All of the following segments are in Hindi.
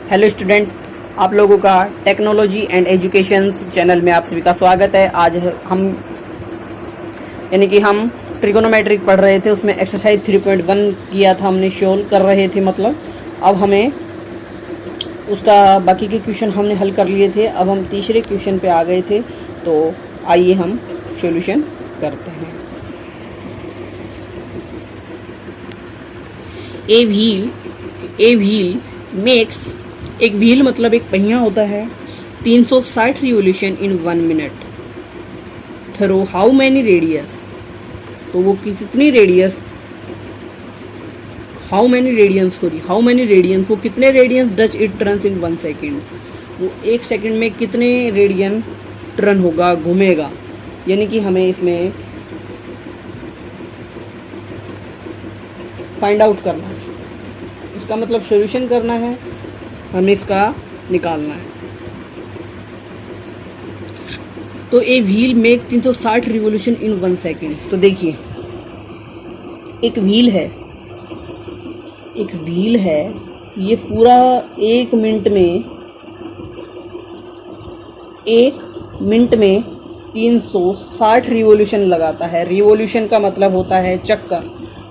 हेलो स्टूडेंट्स, आप लोगों का टेक्नोलॉजी एंड एजुकेशन चैनल में आप सभी का स्वागत है। आज हम ट्रिगोनोमेट्रिक पढ़ रहे थे, उसमें एक्सरसाइज 3.1 किया था हमने, सोल्व कर रहे थे। मतलब अब हमें उसका बाकी के क्वेश्चन हमने हल कर लिए थे। अब हम तीसरे क्वेश्चन पे आ गए थे, तो आइए हम सॉल्यूशन करते हैं। ए व्हील मेक्स, एक व्हील मतलब एक पहिया होता है, 360 revolution in 1 minute through how many radius. तो वो कितनी रेडियस, हाउ मैनी रेडियंस वो कितने radians does it turns in 1 second. वो 1 सेकेंड में कितने रेडियन टर्न होगा, घूमेगा। यानी कि हमें इसमें फाइंड आउट करना है, इसका मतलब सॉल्यूशन करना है, हमें इसका निकालना है। तो a wheel make 360 revolution in 1 second. तो देखिए, एक व्हील है, ये पूरा 1 मिनट में 360 रिवोल्यूशन लगाता है। रिवोल्यूशन का मतलब होता है चक्कर।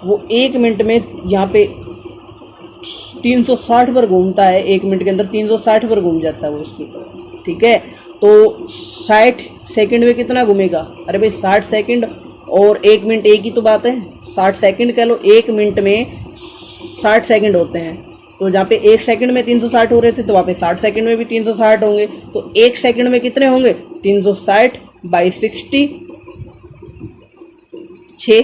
वो 1 मिनट में यहाँ पे 360 पर घूमता है। 1 मिनट के अंदर 360 पर घूम जाता है वो इसके ऊपर, ठीक है। तो 60 सेकंड में कितना घूमेगा? अरे भाई 60 सेकंड और 1 मिनट एक ही तो बात है। 60 सेकंड कह लो, 1 मिनट में 60 सेकंड होते हैं। तो जहाँ पे 1 सेकंड में 360 हो रहे थे, तो वहाँ पे 60 सेकंड में भी 360 होंगे। तो 1 सेकंड में कितने होंगे? 360 बाई 60, 6।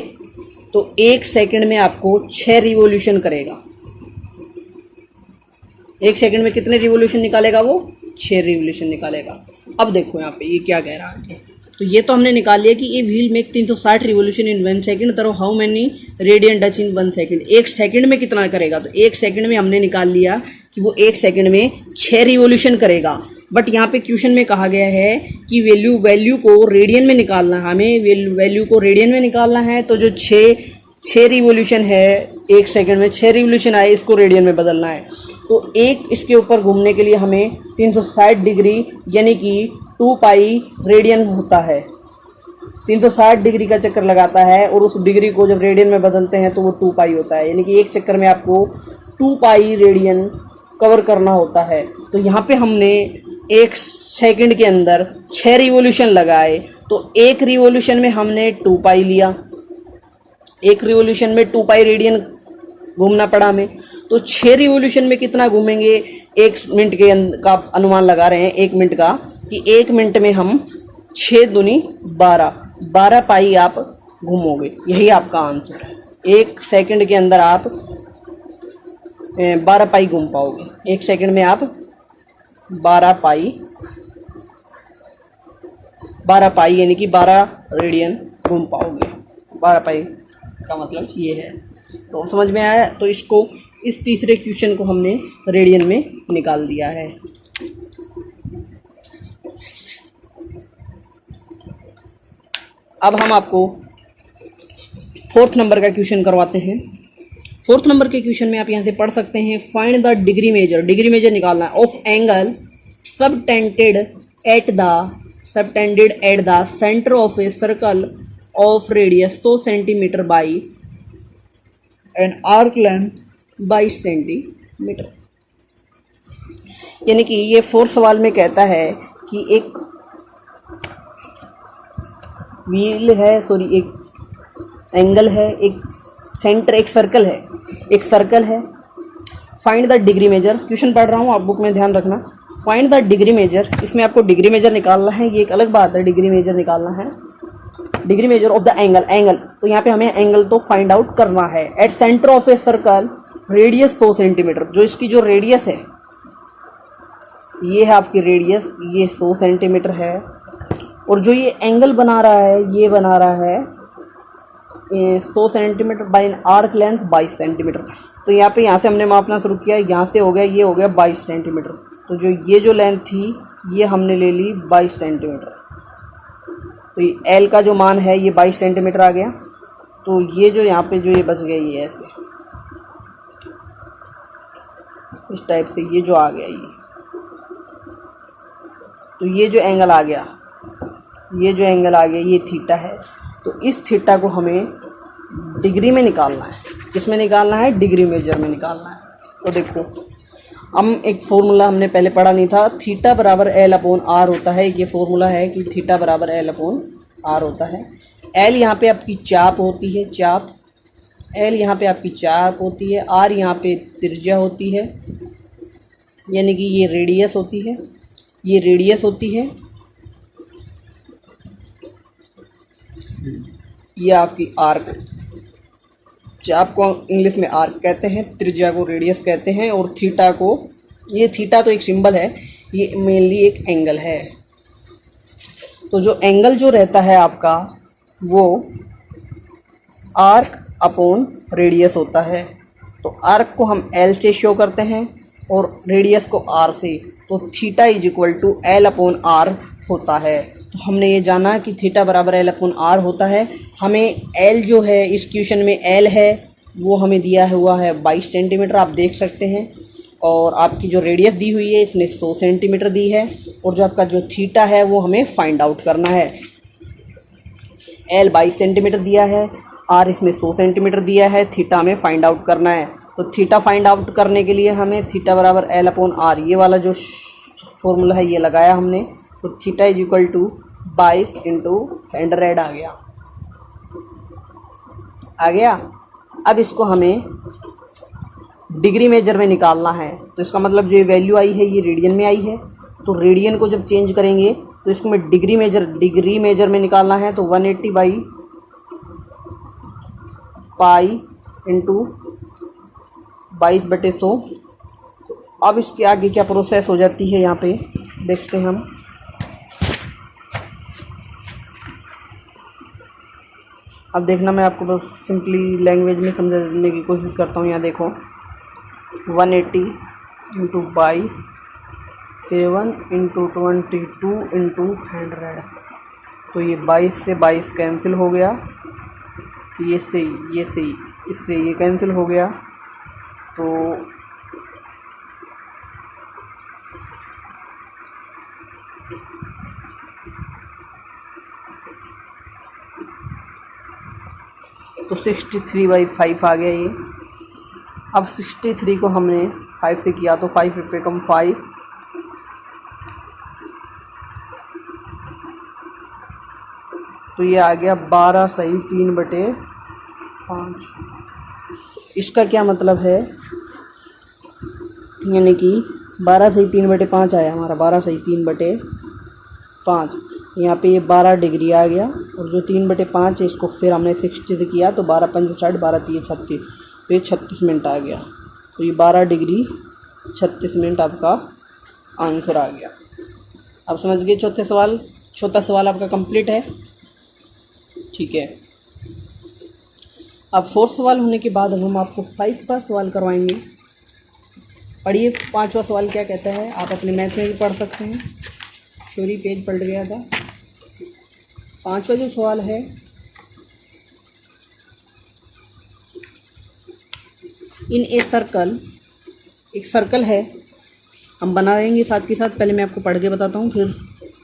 तो 1 सेकंड में आपको 6 रिवोल्यूशन करेगा। 1 सेकंड में कितने रिवोल्यूशन निकालेगा वो? 6 रिवोल्यूशन निकालेगा। अब देखो यहाँ पे ये क्या कह रहा है। तो ये तो हमने निकाल लिया कि ये wheel make 360 revolution in 1 second तरह how many radian does in 1 second. 1 second में कितना करेगा? तो 1 सेकंड में हमने निकाल लिया कि वो 1 सेकंड में 6 रिवोल्यूशन करेगा। बट यहाँ पे क्वेश्चन में कहा गया है कि वैल्यू को रेडियन में निकालना है, हमें वैल्यू को रेडियन में निकालना है। तो जो 6 रिवोल्यूशन है 1 सेकंड में, 6 रिवोल्यूशन आए, इसको रेडियन में बदलना है। तो एक इसके ऊपर घूमने के लिए हमें 360 डिग्री यानी कि 2 पाई रेडियन होता है। 360 डिग्री का चक्कर लगाता है और उस डिग्री को जब रेडियन में बदलते हैं तो वो 2 पाई होता है। यानी कि एक चक्कर में आपको 2 पाई रेडियन कवर करना होता है। तो यहाँ पे हमने 1 सेकंड के अंदर 6 रिवोल्यूशन लगाए, तो एक रिवोल्यूशन में हमने 2 पाई लिया। एक रिवोल्यूशन में 2 पाई रेडियन घूमना पड़ा हमें। तो 6 रिवोल्यूशन में कितना घूमेंगे? 1 मिनट के का अनुमान लगा रहे हैं, 1 मिनट का, कि 1 मिनट में हम 6 दूनी 12 पाई आप घूमोगे। यही आपका आंसर है। 1 सेकंड के अंदर आप 12 पाई घूम पाओगे। 1 सेकंड में आप 12 पाई यानी कि 12 रेडियन घूम पाओगे। 12 पाई का मतलब ये है। तो समझ में आया? तो इसको, इस तीसरे क्वेश्चन को हमने रेडियन में निकाल दिया है। अब हम आपको 4th नंबर का क्वेश्चन करवाते हैं। 4th नंबर के क्वेश्चन में आप यहाँ से पढ़ सकते हैं, फाइंड द डिग्री मेजर निकालना है of angle subtended at the centre of A circle of radius 100 centimetre by an arc length 22 centimetre. यानी कि ये 4th सवाल में कहता है कि एक व्हील है, एक एंगल है, एक सेंटर, एक सर्कल है। Find the degree measure. Question पढ़ रहा हूँ, आप बुक में ध्यान रखना। फाइंड द डिग्री मेजर, इसमें आपको डिग्री मेजर निकालना है। ये एक अलग बात है, डिग्री मेजर निकालना है। Degree measure of the angle, तो यहाँ पे हमें एंगल तो फाइंड आउट करना है। At centre of a circle radius 100 centimetre. जो इसकी जो रेडियस है, ये है आपकी रेडियस, ये 100 सेंटीमीटर है। और जो ये एंगल बना रहा है, ये बना रहा है 100 centimetre by an arc length 22 centimetre. तो यहाँ से हमने मापना शुरू किया, यहाँ से हो गया, ये हो गया 22 सेंटीमीटर। तो ये जो लेंथ थी, ये हमने ले ली 22 सेंटीमीटर। तो ये एल का जो मान है ये 22 सेंटीमीटर आ गया। तो ये जो यहाँ पे जो ये बच गया, ये ऐसे इस टाइप से ये जो आ गया ये, तो ये जो एंगल आ गया, ये जो एंगल आ गया ये थीटा है। तो इस थीटा को हमें डिग्री में निकालना है। किस में निकालना है? डिग्री मेजर में निकालना है। तो देखो हम एक फॉर्मूला हमने पहले पढ़ा नहीं था, थीटा बराबर एल अपॉन आर होता है। ये फॉर्मूला है कि थीटा बराबर एल अपॉन आर होता है। एल यहाँ पे आपकी चाप होती है, चाप, एल यहाँ पे आपकी चाप होती है, आर यहाँ पे त्रिज्या होती है, यानी कि ये रेडियस होती है, ये रेडियस होती है, ये आपकी आर्क, चाप को इंग्लिश में आर्क कहते हैं, त्रिज्या को रेडियस कहते हैं, और थीटा को, ये थीटा तो एक सिंबल है, ये मेनली एक एंगल है। तो जो एंगल जो रहता है आपका वो आर्क अपॉन रेडियस होता है। तो आर्क को हम एल से शो करते हैं और रेडियस को आर से। तो theta is equal to L upon R होता है। तो हमने ये जाना कि थीटा बराबर एल अपॉन आर होता है। हमें एल जो है इस क्वेश्चन में एल है वो हमें दिया हुआ है 22 सेंटीमीटर, आप देख सकते हैं। और आपकी जो रेडियस दी हुई है इसने 100 सेंटीमीटर दी है। और जो आपका जो थीटा है वो हमें फाइंड आउट करना है। एल 22 सेंटीमीटर दिया है, आर इसमें 100 सेंटीमीटर दिया है, थीटा हमें फाइंड आउट करना है। तो थीटा फाइंड आउट करने के लिए हमें थीटा बराबर एल अपॉन आर, ये वाला जो फॉर्मूला है ये लगाया हमने। तो theta is equal to 22 into 100 आ गया। अब इसको हमें डिग्री मेजर में निकालना है। तो इसका मतलब जो ये वैल्यू आई है ये रेडियन में आई है। तो रेडियन को जब चेंज करेंगे तो इसको मैं डिग्री मेजर में निकालना है। तो 180/पाई इंटू 22/100। अब इसके आगे क्या प्रोसेस हो जाती है यहाँ पे देखते हैं हम। अब देखना, मैं आपको बस सिंपली लैंग्वेज में समझाने की कोशिश करता हूँ। यहाँ देखो 180 इंटू 22, 7 इंटू 22 इंटू 100। तो ये 22 से 22 कैंसिल हो गया, ये से इससे ये कैंसिल हो गया। तो तो 63/5 आ गया ये। अब 63 को हमने 5 से किया तो 5 रुपये कम 5, तो ये आ गया 12 सही 3/5। इसका क्या मतलब है, यानी कि 12 सही 3/5 आया हमारा, 12 सही 3/5। यहाँ पे ये 12 डिग्री आ गया, और जो 3/5 है इसको फिर हमने 60 से किया तो 12 5 60, 12 3 36, तो ये 36 मिनट आ गया। तो ये 12 डिग्री 36 मिनट आपका आंसर आ गया। अब समझ गए चौथा सवाल आपका कंप्लीट है, ठीक है। अब 4th सवाल होने के बाद अब हम आपको 5वां सवाल करवाएंगे। पढ़िए 5वां सवाल क्या कहता है, आप अपने मैथ में भी पढ़ सकते हैं, सॉरी पेज पलट गया था। 5वां जो सवाल है, इन ए सर्कल, एक सर्कल है, हम बनाएंगे साथ के साथ। पहले मैं आपको पढ़ के बताता हूँ, फिर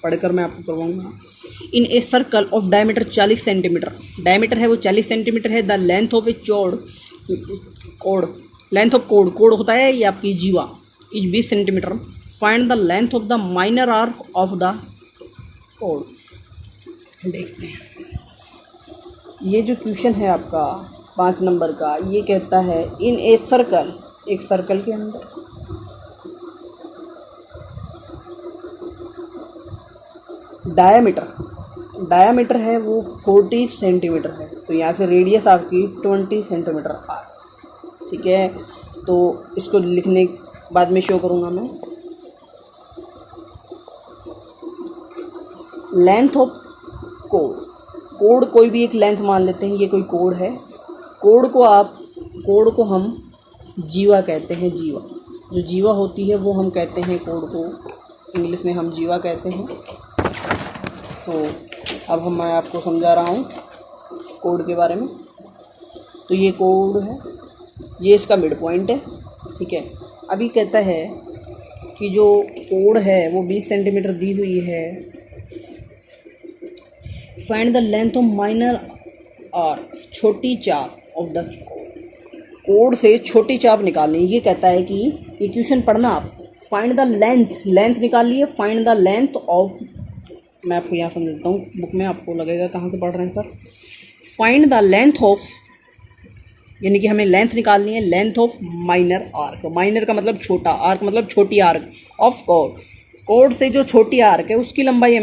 पढ़कर मैं आपको करवाऊँगा। In a circle of diameter 40 centimetre, diameter है वो 40 सेंटीमीटर है। The length of a length of कोड होता है ये आपकी जीवा, is 20 centimetre. Find the length of the minor arc of the कोड। देखते हैं, ये जो क्वेश्चन है आपका 5 नंबर का, ये कहता है इन ए सर्कल, एक सर्कल के अंदर डायामीटर है वो 40 सेंटीमीटर है। तो यहाँ से रेडियस आपकी 20 सेंटीमीटर आ, ठीक है। तो इसको लिखने बाद में शो करूँगा मैं। लेंथ ऑफ कोड कोई भी एक लेंथ मान लेते हैं, ये कोई कोड है। कोड को हम जीवा कहते हैं। जीवा जो जीवा होती है वो हम कहते हैं, कोड को इंग्लिश में हम जीवा कहते हैं। तो अब मैं आपको समझा रहा हूँ कोड के बारे में। तो ये कोड है, ये इसका मिड पॉइंट है, ठीक है। अभी कहता है कि जो कोड है वो 20 सेंटीमीटर दी हुई है। Find the length of minor arc, छोटी चाप ऑफ द कोड से छोटी चाप निकालनी। ये कहता है कि ये क्वेश्चन पढ़ना आप। फाइंड द लेंथ निकाल लिए। फाइंड द लेंथ ऑफ, मैं आपको यहाँ समझ देता हूँ, बुक में आपको लगेगा कहाँ से पढ़ रहे हैं sir. Find the length of, यानी कि हमें लेंथ निकालनी है, length of minor arc. Minor का मतलब छोटा, आर्क मतलब छोटी आर्क ऑफ कोड से जो छोटी आर्क है उसकी लंबाई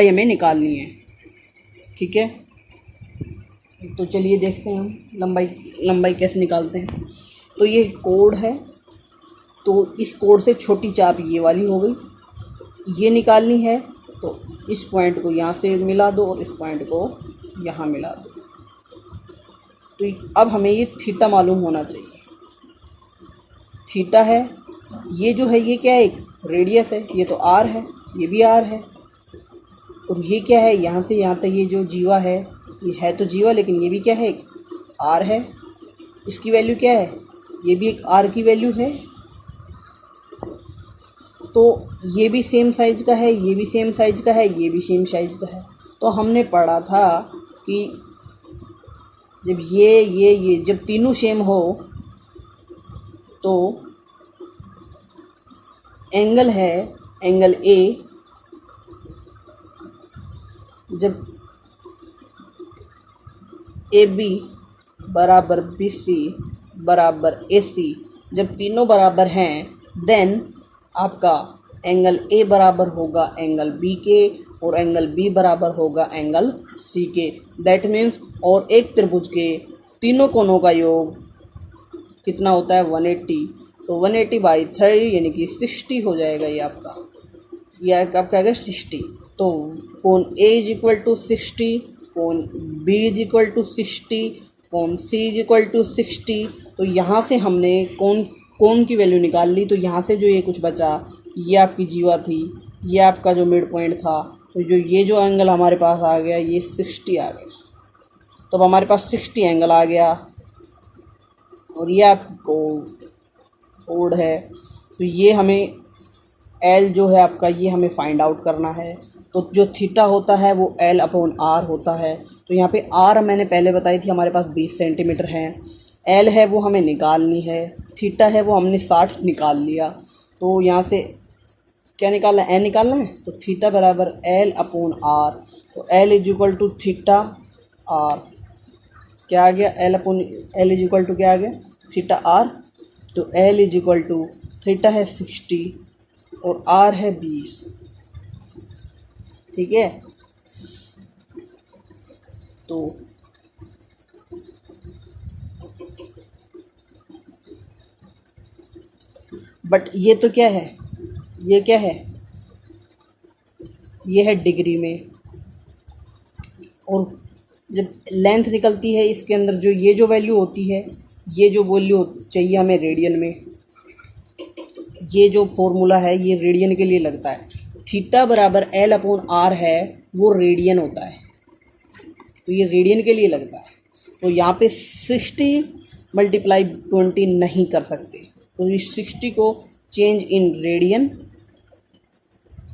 हमें निकालनी है। ठीक है, तो चलिए देखते हैं हम लंबाई कैसे निकालते हैं। तो ये कोड है, तो इस कोड से छोटी चाप ये वाली हो गई, ये निकालनी है। तो इस पॉइंट को यहाँ से मिला दो और इस पॉइंट को यहाँ मिला दो। तो अब हमें ये थीटा मालूम होना चाहिए। थीटा है, ये जो है ये क्या है, एक रेडियस है, ये तो आर है, ये भी आर है। और ये क्या है, यहाँ से यहाँ तक ये जो जीवा है, ये है तो जीवा, लेकिन ये भी क्या है, एक आर है। इसकी वैल्यू क्या है, ये भी एक आर की वैल्यू है। तो ये भी सेम साइज़ का है, ये भी सेम साइज़ का है, ये भी सेम साइज़ का है। तो हमने पढ़ा था कि जब ये जब तीनों सेम हो तो एंगल है, एंगल ए, जब ए बी बराबर बी सी बराबर ए सी, जब तीनों बराबर हैं, देन आपका एंगल ए बराबर होगा एंगल बी के और एंगल बी बराबर होगा एंगल सी के। दैट मीन्स, और एक त्रिभुज के तीनों कोनों का योग कितना होता है, 180। तो 180/3 यानी कि 60 हो जाएगा ये आपका, ये आपका आएगा 60। तो कोण ए इज इक्वल टू 60, कोण बी इज इक्वल टू 60, कोण सी इज इक्वल टू 60। तो यहाँ से हमने कोण की वैल्यू निकाल ली। तो यहाँ से जो ये कुछ बचा, ये आपकी जीवा थी, ये आपका जो मिड पॉइंट था, तो ये जो एंगल हमारे पास आ गया, ये 60 आ गया। तो अब हमारे पास 60 एंगल आ गया। और ये आपकी कोड है। तो ये हमें एल जो है आपका, ये हमें फाइंड आउट करना है। तो जो थीटा होता है वो L/R होता है। तो यहाँ पे R मैंने पहले बताई थी, हमारे पास 20 सेंटीमीटर हैं। L है वो हमें निकालनी है, थीटा है वो हमने 60 निकाल लिया। तो यहाँ से क्या निकालना है, N निकालना है। तो थीटा बराबर L/R। तो L is equal to theta R, क्या आ गया, L इज इक्वल टू क्या आ गया, थीटा R। तो L is equal to theta है 60 और R है 20। ठीक है, तो बट ये तो क्या है, ये क्या है, ये है डिग्री में। और जब लेंथ निकलती है इसके अंदर, जो ये जो वैल्यू होती है, ये जो वैल्यू चाहिए हमें रेडियन में। ये जो फॉर्मूला है ये रेडियन के लिए लगता है। थीटा बराबर L/R है, वो रेडियन होता है, तो ये रेडियन के लिए लगता है। तो यहाँ पे 60 × 20 नहीं कर सकते, तो इस 60 को चेंज इन रेडियन,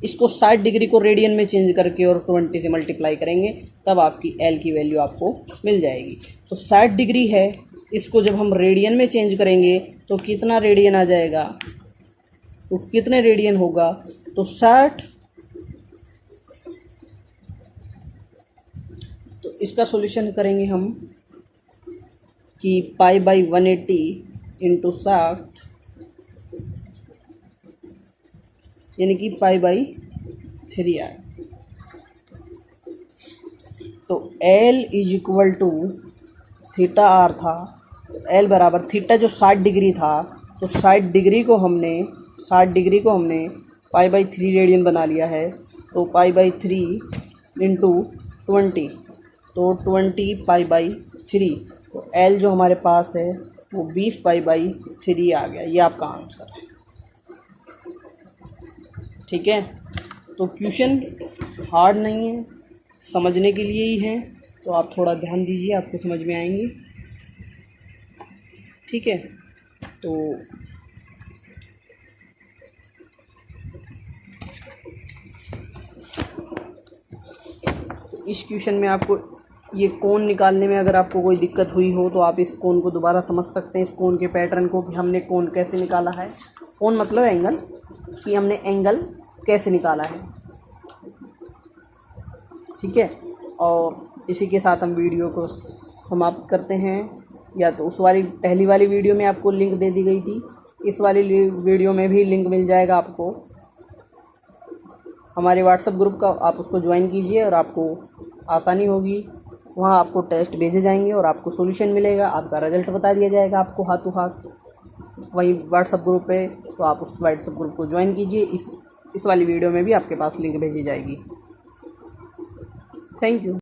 इसको 60 डिग्री को रेडियन में चेंज करके और 20 से मल्टीप्लाई करेंगे, तब आपकी L की वैल्यू आपको मिल जाएगी। तो 60 डिग्री है, इसको जब हम रेडियन में चेंज करेंगे तो कितना रेडियन आ जाएगा, तो कितने रेडियन होगा, तो 60। तो इसका सॉल्यूशन करेंगे हम कि π/180 × 60 यानी कि π/3 आए। तो L is equal to theta R था, तो L बराबर थीटा जो 60 डिग्री था, तो 60 डिग्री को हमने π/3 रेडियन बना लिया है। तो π/3 × 20, तो 20 π/3। तो L जो हमारे पास है वो 20 π/3 आ गया। ये आपका आंसर है। ठीक है, तो क्वेश्चन हार्ड नहीं है, समझने के लिए ही है, तो आप थोड़ा ध्यान दीजिए, आपको समझ में आएंगे। ठीक है। तो इस क्वेश्चन में आपको ये कोण निकालने में अगर आपको कोई दिक्कत हुई हो तो आप इस कोण को दोबारा समझ सकते हैं, इस कोण के पैटर्न को कि हमने कोण कैसे निकाला है। कोण मतलब एंगल, कि हमने एंगल कैसे निकाला है, ठीक है। और इसी के साथ हम वीडियो को समाप्त करते हैं। या तो उस वाली पहली वाली वीडियो में आपको लिंक दे दी गई थी, इस वाली वीडियो में भी लिंक मिल जाएगा आपको हमारे व्हाट्सएप ग्रुप का, आप उसको ज्वाइन कीजिए और आपको आसानी होगी। वहाँ आपको टेस्ट भेजे जाएंगे और आपको सॉल्यूशन मिलेगा, आपका रिजल्ट बता दिया जाएगा आपको हाथों हाथ वही व्हाट्सएप ग्रुप पे। तो आप उस व्हाट्सएप ग्रुप को ज्वाइन कीजिए। इस वाली वीडियो में भी आपके पास लिंक भेजी जाएगी। Thank you.